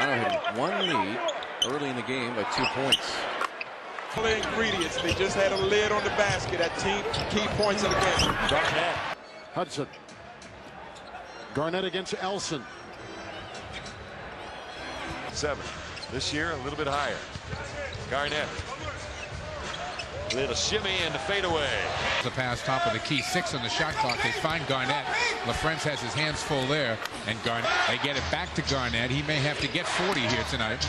Toronto had one lead early in the game by 2 points. The ingredients, they just had a lid on the basket at key points of the game. Garnett. Hudson. Garnett against Elson. 7. This year, a little bit higher. Garnett. Little shimmy and the fadeaway. The pass top of the key 6 on the shot clock. They find Garnett. LaFrance has his hands full there. And Garnett, they get it back to Garnett. He may have to get 40 here tonight.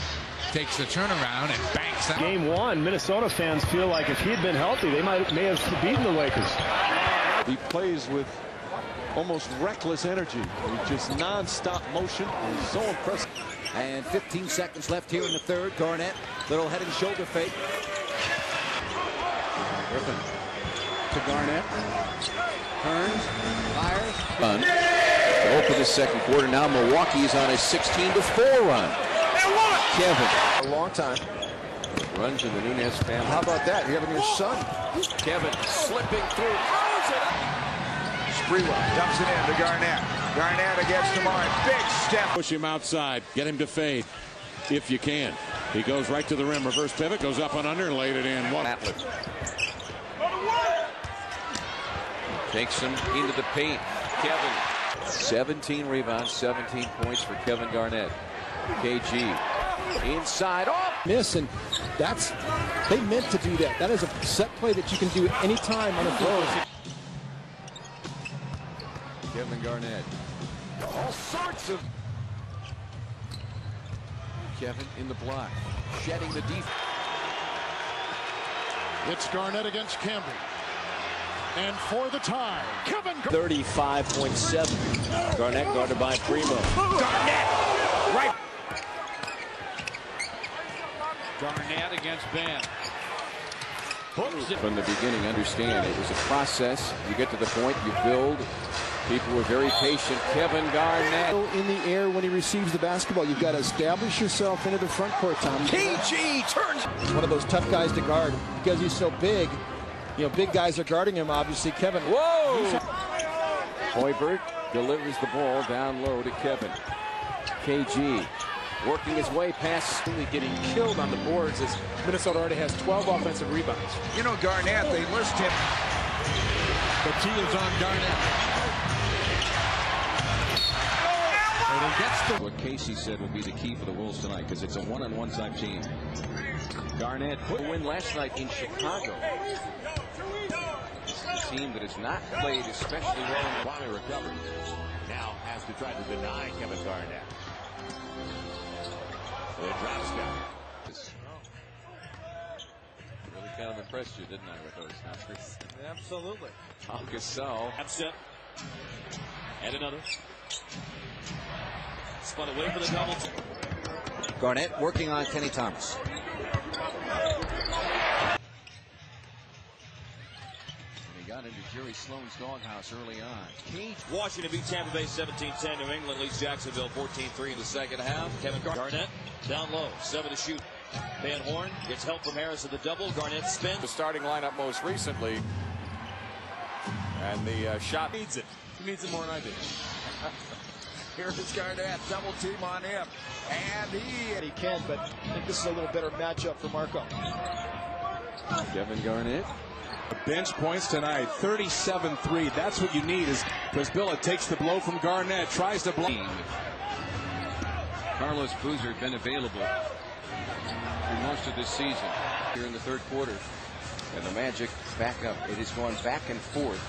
Takes the turnaround and banks out. Game 1, Minnesota fans feel like if he had been healthy, they may have beaten the Lakers. He plays with almost reckless energy. Just non-stop motion. He's so impressive. And 15 seconds left here in the third. Garnett, little head and shoulder fake. Griffin to Garnett. Turns, fires. Run. To open the second quarter. Now Milwaukee's on a 16-4 run. Kevin. A long time. Runs in the Nunez family. How about that? You're having your son. Kevin slipping through. Throws it up. Sprewell dumps it in to Garnett. Garnett against Demar. Big step. Push him outside. Get him to fade if you can. He goes right to the rim. Reverse pivot. Goes up and under. Laid it in. One. Takes him into the paint. Kevin. 17 rebounds, 17 points for Kevin Garnett. KG inside off. Miss, and they meant to do that. That is a set play that you can do anytime on a floor. Kevin Garnett. All sorts of. Kevin in the block, shedding the defense. It's Garnett against Campbell. And for the tie, Kevin. 35.7. Garnett guarded by Primo. Garnett! Right. Garnett against Ben. From the beginning, understand it was a process. You get to the point, you build. People were very patient. Kevin Garnett. In the air when he receives the basketball, you've got to establish yourself into the front court, Tom. KG turns. He's one of those tough guys to guard because he's so big. You know, big guys are guarding him, obviously. Kevin. Whoa! Hoiberg delivers the ball down low to Kevin. KG working his way past, getting killed on the boards as Minnesota already has 12 offensive rebounds. You know, Garnett, they list him. The key is on Garnett. And he gets the. What Casey said will be the key for the Wolves tonight because it's a one-on-one type team. Garnett put a win last night in Chicago. This is a team that has not played especially well in the body recovery. Now has to try to deny Kevin Garnett. The drop step. Really kind of impressed you, didn't I, with those numbers? Absolutely. Gasol. Upset. And another. Spun away for the double. Garnett working on Kenny Thomas. He got into Jerry Sloan's doghouse early on. Cage. Washington beat Tampa Bay 17-10. New England leads Jacksonville 14-3 in the second half. Kevin Garnett down low, 7 to shoot. Van Horn gets help from Harris at the double. Garnett spins. The starting lineup most recently. And the shot needs it. He needs it more than I did. Here's Garnett, double team on him. And He can, but I think this is a little better matchup for Marco. Kevin Garnett. Bench points tonight, 37-3. That's what you need is because Billa takes the blow from Garnett, tries to blow. Carlos Boozer had been available through most of this season here in the third quarter. And the Magic back up. It has gone back and forth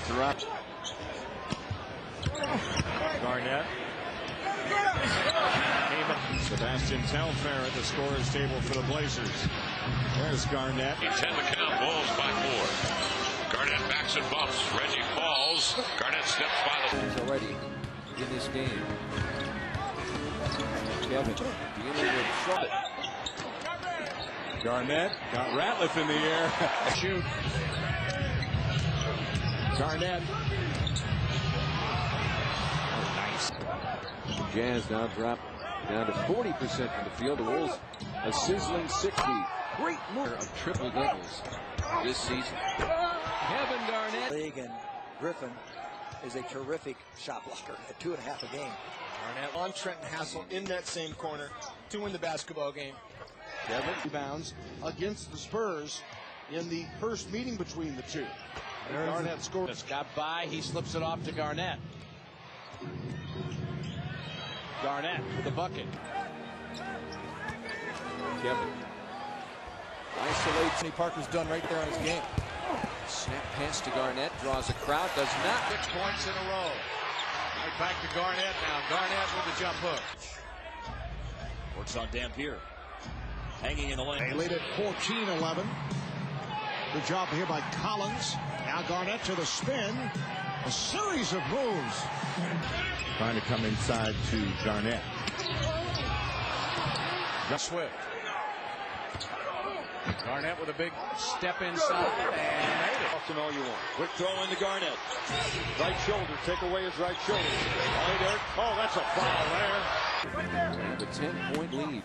throughout. Garnett. Sebastian Telfair at the scorer's table for the Blazers. There's Garnett. 10 to count, Bulls by 4. Garnett backs and bumps. Reggie falls. Garnett steps by the. He's already in this game. Kevin dealing with trouble. Garnett got Ratliff in the air. Shoot. Garnett. Jazz now drop down to 40% from the field. The Wolves a sizzling 60. Great more of triple doubles this season. Kevin Garnett. League and Griffin is a terrific shot blocker at 2.5 a game. Garnett on Trenton Hassel in that same corner to win the basketball game. Kevin rebounds against the Spurs in the first meeting between the two. Garnett scored. It's got by. He slips it off to Garnett. Garnett with the bucket. Kevin isolates. Tony Parker's done right there on his game. Snap pass to Garnett, draws a crowd, does not. 6 points in a row. Right back to Garnett now. Garnett with the jump hook. Works on Dampier. Hanging in the lane. They lead at 14-11. Good job here by Collins. Now Garnett to the spin. A series of moves. Trying to come inside to Garnett. Swift. Garnett with a big step inside and made it. Austin, all you want. Quick throw into Garnett. Right shoulder. Take away his right shoulder. Right there. Oh, that's a foul there. And a 10-point lead.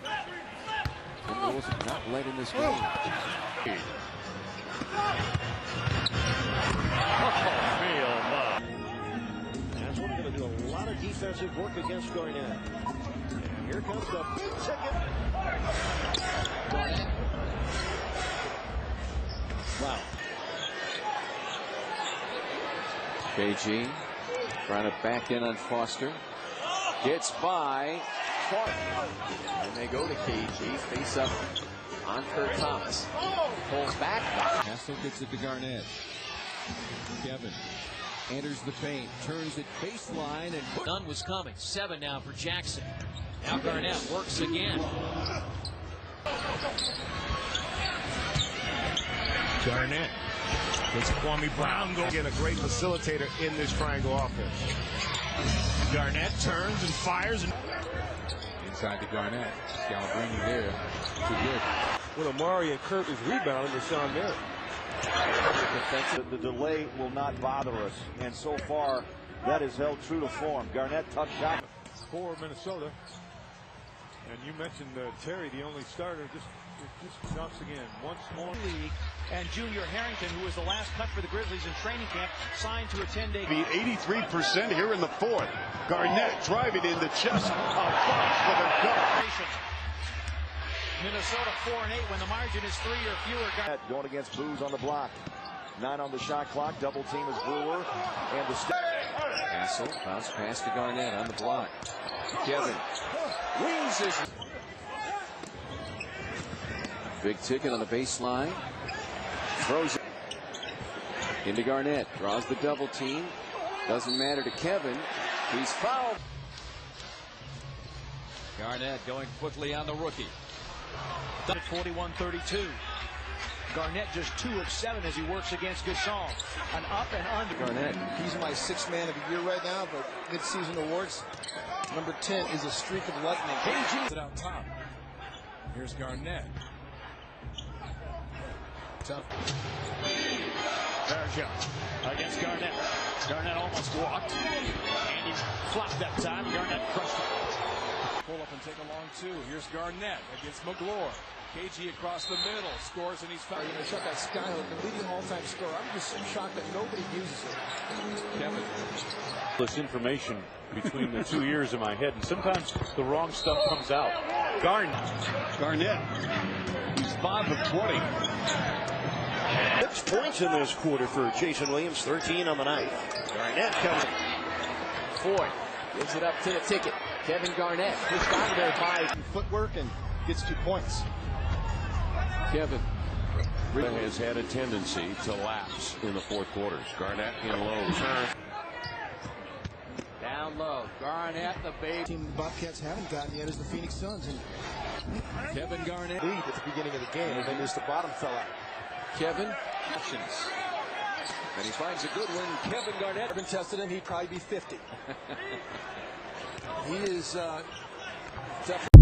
Timberwolves have not led in this game. Hassel going to do a lot of defensive work against Garnett. And here comes the big ticket. Garnett. Wow. KG trying to back in on Foster. Gets by Clark. And they go to KG. Face up on Kurt Thomas. Pulls back. Hassel gets it to Garnett. Kevin enters the paint. Turns it baseline. And None was coming. 7 now for Jackson. Now Garnett works again. Garnett. It's Kwame Brown going to get a great facilitator in this triangle offense. Garnett turns and fires. Inside to Garnett. Scalabrine there. Too good. When Amari and Kurt is rebounding, Rashawn there. The delay will not bother us. And so far, that has held true to form. Garnett, tough shot. For Minnesota. And you mentioned Terry, the only starter, just jumps again once more. League and Junior Harrington, who was the last cut for the Grizzlies in training camp, signed to a 10-day. Beat 83% here in the fourth. Garnett driving in the chest of Fox with a dunk. Minnesota 4-8 when the margin is 3 or fewer. Going against Booz on the block. 9 on the shot clock. Double team is Brewer. And the Hassel bounce pass to Garnett on the block. Kevin wings his. Big ticket on the baseline. Throws it into Garnett. Draws the double team. Doesn't matter to Kevin. He's fouled. Garnett going quickly on the rookie. At 41-32. Garnett just 2 of 7 as he works against Gasol. An up and under. Garnett. He's my 6th man of the year right now, but mid-season awards. Number 10 is a streak of lightning. KG out top. Here's Garnett. Tough. Bergeron against Garnett. Garnett almost walked. And he flopped that time. Garnett crushed it. Pull up and take a long 2. Here's Garnett against McGlure. KG across the middle. Scores and he's fouled. They shot that skyhook, the leading all-time scorer. I'm just shocked that nobody uses it. Kevin. This information between the 2 ears in my head, and sometimes the wrong stuff comes out. Garnett. He's 5 of 20. 6 points in this quarter for Jason Williams. 13 on the night. Garnett coming. Ford gives it up to the ticket. Kevin Garnett pushed out of there by footwork and gets 2 points. Kevin Has had a tendency to lapse in the fourth quarters. Garnett in low. Down low. Garnett, the big team the Bobcats haven't gotten yet is the Phoenix Suns. And Kevin Garnett lead at the beginning of the game, and then just the bottom fell out. Kevin options. And he finds a good one. Kevin Garnett. Been tested him, he'd probably be 50. He is definitely.